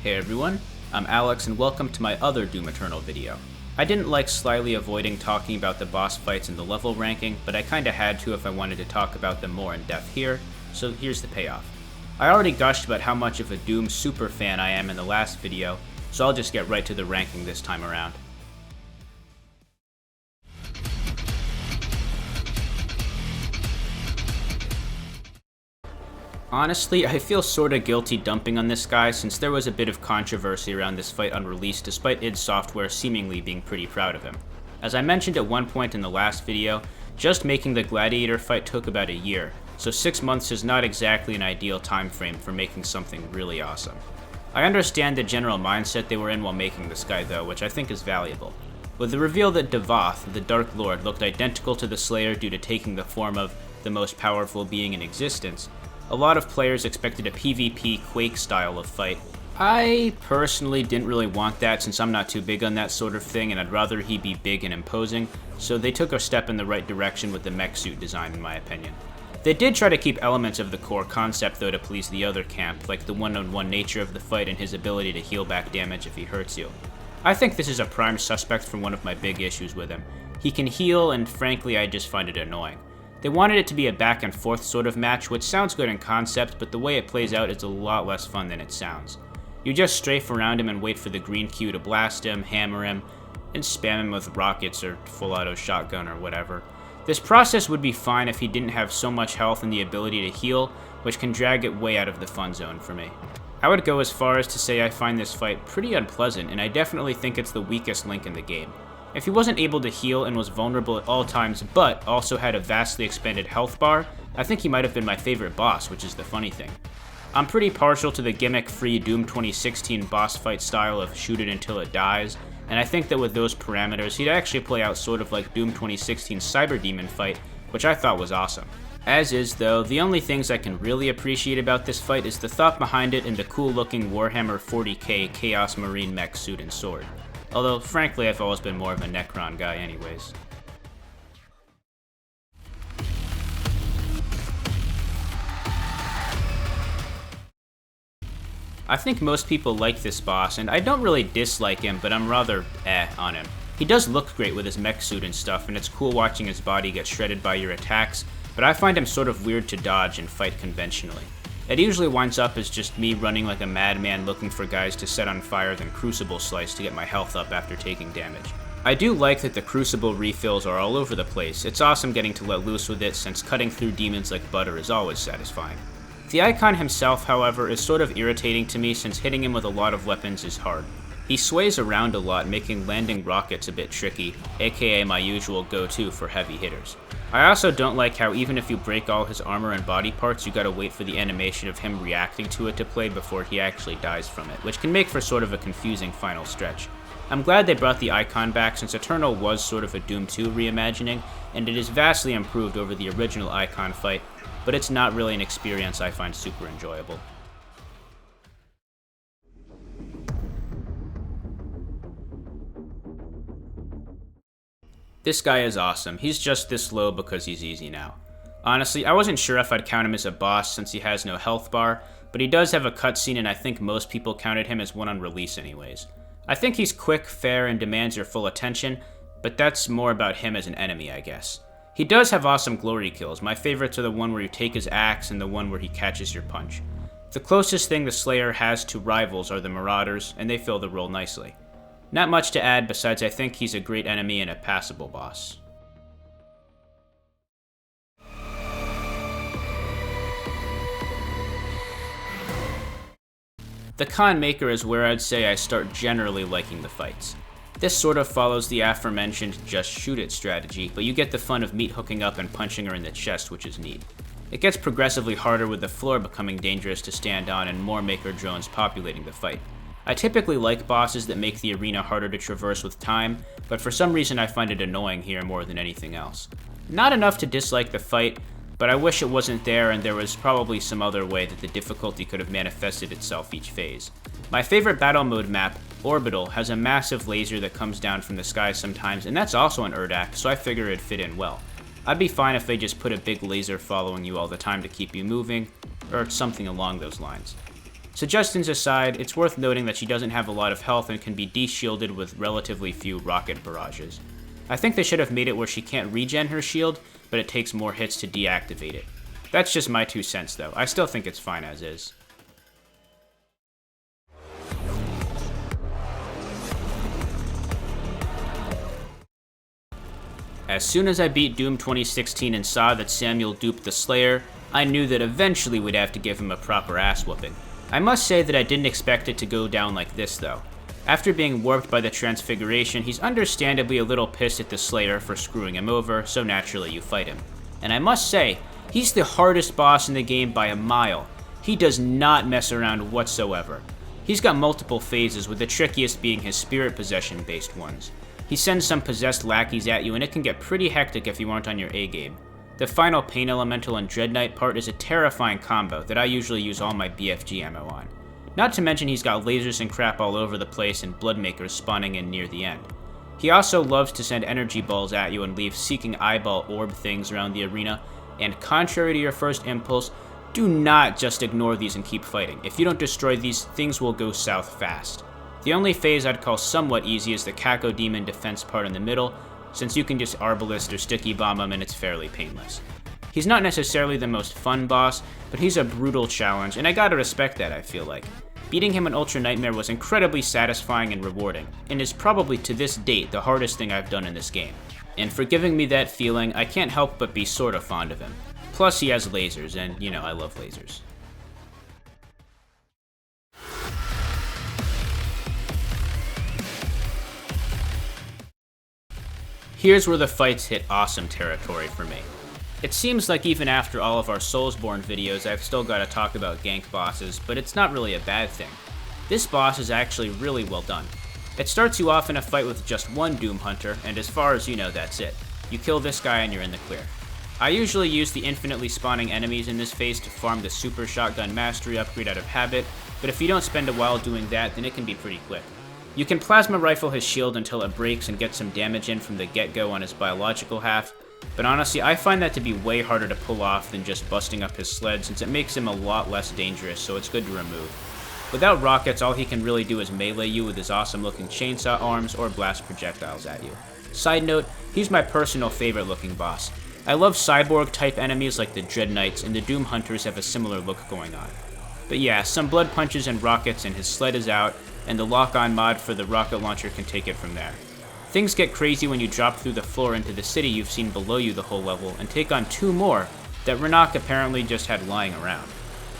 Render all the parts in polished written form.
Hey everyone, I'm Alex and welcome to my other Doom Eternal video. I didn't like slyly avoiding talking about the boss fights and the level ranking, but I kinda had to if I wanted to talk about them more in depth here, so here's the payoff. I already gushed about how much of a Doom super fan I am in the last video, so I'll just get right to the ranking this time around. Honestly, I feel sorta guilty dumping on this guy since there was a bit of controversy around this fight on release despite id Software seemingly being pretty proud of him. As I mentioned at one point in the last video, just making the Gladiator fight took about a year, so 6 months is not exactly an ideal time frame for making something really awesome. I understand the general mindset they were in while making this guy though, which I think is valuable. With the reveal that Devoth, the Dark Lord, looked identical to the Slayer due to taking the form of the most powerful being in existence, a lot of players expected a PvP Quake style of fight. I personally didn't really want that since I'm not too big on that sort of thing and I'd rather he be big and imposing, so they took a step in the right direction with the mech suit design in my opinion. They did try to keep elements of the core concept though to please the other camp, like the one-on-one nature of the fight and his ability to heal back damage if he hurts you. I think this is a prime suspect for one of my big issues with him. He can heal and frankly I just find it annoying. They wanted it to be a back and forth sort of match, which sounds good in concept, but the way it plays out is a lot less fun than it sounds. You just strafe around him and wait for the green Q to blast him, hammer him, and spam him with rockets or full auto shotgun or whatever. This process would be fine if he didn't have so much health and the ability to heal, which can drag it way out of the fun zone for me. I would go as far as to say I find this fight pretty unpleasant, and I definitely think it's the weakest link in the game. If he wasn't able to heal and was vulnerable at all times, but also had a vastly expanded health bar, I think he might have been my favorite boss, which is the funny thing. I'm pretty partial to the gimmick-free Doom 2016 boss fight style of shoot it until it dies, and I think that with those parameters, he'd actually play out sort of like Doom 2016's Cyber Demon fight, which I thought was awesome. As is, though, the only things I can really appreciate about this fight is the thought behind it and the cool-looking Warhammer 40k Chaos Marine mech suit and sword. Although, frankly, I've always been more of a Necron guy anyways. I think most people like this boss, and I don't really dislike him, but I'm rather on him. He does look great with his mech suit and stuff, and it's cool watching his body get shredded by your attacks, but I find him sort of weird to dodge and fight conventionally. It usually winds up as just me running like a madman looking for guys to set on fire then Crucible Slice to get my health up after taking damage. I do like that the Crucible refills are all over the place. It's awesome getting to let loose with it since cutting through demons like butter is always satisfying. The Icon himself, however, is sort of irritating to me since hitting him with a lot of weapons is hard. He sways around a lot, making landing rockets a bit tricky, aka my usual go-to for heavy hitters. I also don't like how even if you break all his armor and body parts, you gotta wait for the animation of him reacting to it to play before he actually dies from it, which can make for sort of a confusing final stretch. I'm glad they brought the Icon back since Eternal was sort of a Doom 2 reimagining, and it is vastly improved over the original Icon fight, but it's not really an experience I find super enjoyable. This guy is awesome. He's just this low because he's easy now. Honestly, I wasn't sure if I'd count him as a boss since he has no health bar, but he does have a cutscene and I think most people counted him as one on release anyways. I think he's quick, fair, and demands your full attention, but that's more about him as an enemy, I guess. He does have awesome glory kills. My favorites are the one where you take his axe and the one where he catches your punch. The closest thing the Slayer has to rivals are the Marauders, and they fill the role nicely. Not much to add besides I think he's a great enemy and a passable boss. The Khan Maker is where I'd say I start generally liking the fights. This sort of follows the aforementioned just shoot it strategy, but you get the fun of meat hooking up and punching her in the chest, which is neat. It gets progressively harder with the floor becoming dangerous to stand on and more Maker drones populating the fight. I typically like bosses that make the arena harder to traverse with time, but for some reason I find it annoying here more than anything else. Not enough to dislike the fight, but I wish it wasn't there and there was probably some other way that the difficulty could have manifested itself each phase. My favorite battle mode map, Orbital, has a massive laser that comes down from the sky sometimes, and that's also an Urdak, so I figure it'd fit in well. I'd be fine if they just put a big laser following you all the time to keep you moving, or something along those lines. Suggestions aside, it's worth noting that she doesn't have a lot of health and can be de-shielded with relatively few rocket barrages. I think they should have made it where she can't regen her shield, but it takes more hits to deactivate it. That's just my 2 cents though. I still think it's fine as is. As soon as I beat Doom 2016 and saw that Samuel duped the Slayer, I knew that eventually we'd have to give him a proper ass whooping. I must say that I didn't expect it to go down like this though. After being warped by the Transfiguration, he's understandably a little pissed at the Slayer for screwing him over, so naturally you fight him. And I must say, he's the hardest boss in the game by a mile. He does not mess around whatsoever. He's got multiple phases, with the trickiest being his spirit possession based ones. He sends some possessed lackeys at you and it can get pretty hectic if you aren't on your A game. The final Pain Elemental and Dread Knight part is a terrifying combo that I usually use all my BFG ammo on. Not to mention he's got lasers and crap all over the place and Bloodmakers spawning in near the end. He also loves to send energy balls at you and leave seeking eyeball orb things around the arena, and contrary to your first impulse, do not just ignore these and keep fighting. If you don't destroy these, things will go south fast. The only phase I'd call somewhat easy is the Cacodemon defense part in the middle, since you can just Arbalist or Sticky Bomb him and it's fairly painless. He's not necessarily the most fun boss, but he's a brutal challenge, and I gotta respect that, I feel like. Beating him in Ultra Nightmare was incredibly satisfying and rewarding, and is probably to this date the hardest thing I've done in this game. And for giving me that feeling, I can't help but be sorta fond of him. Plus he has lasers, and you know, I love lasers. Here's where the fights hit awesome territory for me. It seems like even after all of our Soulsborne videos, I've still got to talk about gank bosses, but it's not really a bad thing. This boss is actually really well done. It starts you off in a fight with just one Doom Hunter, and as far as you know, that's it. You kill this guy and you're in the clear. I usually use the infinitely spawning enemies in this phase to farm the Super Shotgun Mastery upgrade out of habit, but if you don't spend a while doing that, then it can be pretty quick. You can plasma rifle his shield until it breaks and get some damage in from the get-go on his biological half, but honestly I find that to be way harder to pull off than just busting up his sled, since it makes him a lot less dangerous, so it's good to remove. Without rockets, all he can really do is melee you with his awesome looking chainsaw arms or blast projectiles at you. Side note, he's my personal favorite looking boss. I love cyborg type enemies like the Dread Knights, and the Doom Hunters have a similar look going on. But yeah, some blood punches and rockets and his sled is out, and the lock-on mod for the rocket launcher can take it from there. Things get crazy when you drop through the floor into the city you've seen below you the whole level and take on 2 more that Renak apparently just had lying around.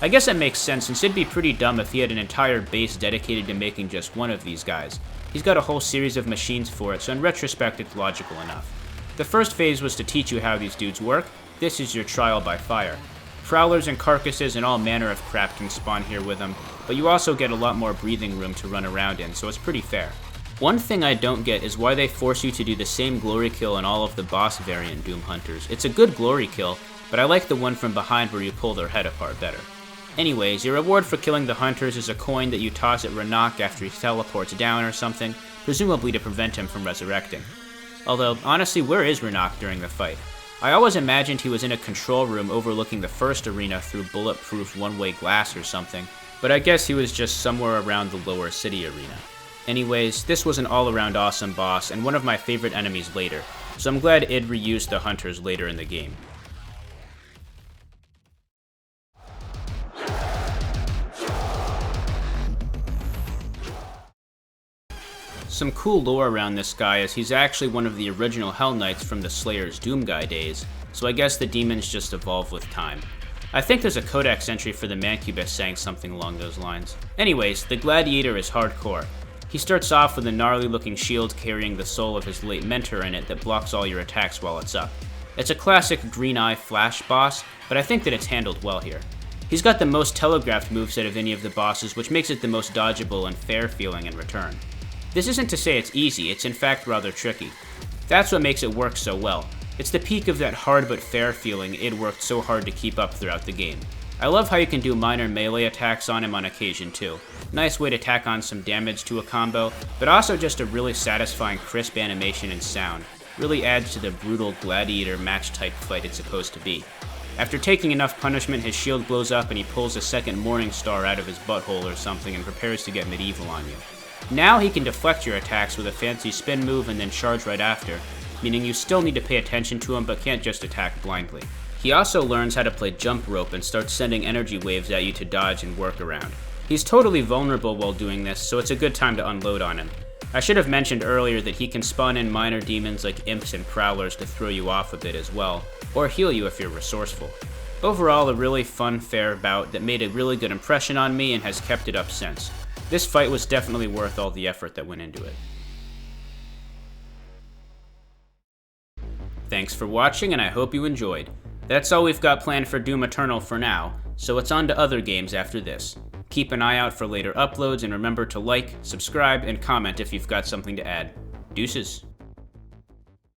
I guess that makes sense, since it'd be pretty dumb if he had an entire base dedicated to making just one of these guys. He's got a whole series of machines for it, so in retrospect it's logical enough. The first phase was to teach you how these dudes work. This is your trial by fire. Prowlers and carcasses and all manner of crap can spawn here with them, but you also get a lot more breathing room to run around in, so it's pretty fair. One thing I don't get is why they force you to do the same glory kill in all of the boss variant Doom Hunters. It's a good glory kill, but I like the one from behind where you pull their head apart better. Anyways, your reward for killing the Hunters is a coin that you toss at Renak after he teleports down or something, presumably to prevent him from resurrecting. Although, honestly, where is Renak during the fight? I always imagined he was in a control room overlooking the first arena through bulletproof one-way glass or something, but I guess he was just somewhere around the lower city arena. Anyways, this was an all-around awesome boss and one of my favorite enemies later, so I'm glad id reused the Hunters later in the game. Some cool lore around this guy is he's actually one of the original Hell Knights from the Slayer's Doomguy days, so I guess the demons just evolve with time. I think there's a codex entry for the Mancubus saying something along those lines. Anyways, the Gladiator is hardcore. He starts off with a gnarly looking shield carrying the soul of his late mentor in it that blocks all your attacks while it's up. It's a classic green eye flash boss, but I think that it's handled well here. He's got the most telegraphed moveset of any of the bosses, which makes it the most dodgeable and fair feeling in return. This isn't to say it's easy, it's in fact rather tricky. That's what makes it work so well. It's the peak of that hard but fair feeling id worked so hard to keep up throughout the game. I love how you can do minor melee attacks on him on occasion too. Nice way to tack on some damage to a combo, but also just a really satisfying crisp animation and sound. Really adds to the brutal gladiator match type fight it's supposed to be. After taking enough punishment, his shield blows up and he pulls a second Morning Star out of his butthole or something and prepares to get medieval on you. Now he can deflect your attacks with a fancy spin move and then charge right after, meaning you still need to pay attention to him but can't just attack blindly. He also learns how to play jump rope and starts sending energy waves at you to dodge and work around. He's totally vulnerable while doing this, so it's a good time to unload on him. I should have mentioned earlier that he can spawn in minor demons like imps and prowlers to throw you off a bit as well, or heal you if you're resourceful. Overall, a really fun, fair bout that made a really good impression on me and has kept it up since. This fight was definitely worth all the effort that went into it. Thanks for watching, and I hope you enjoyed. That's all we've got planned for Doom Eternal for now, so it's on to other games after this. Keep an eye out for later uploads, and remember to like, subscribe, and comment if you've got something to add. Deuces.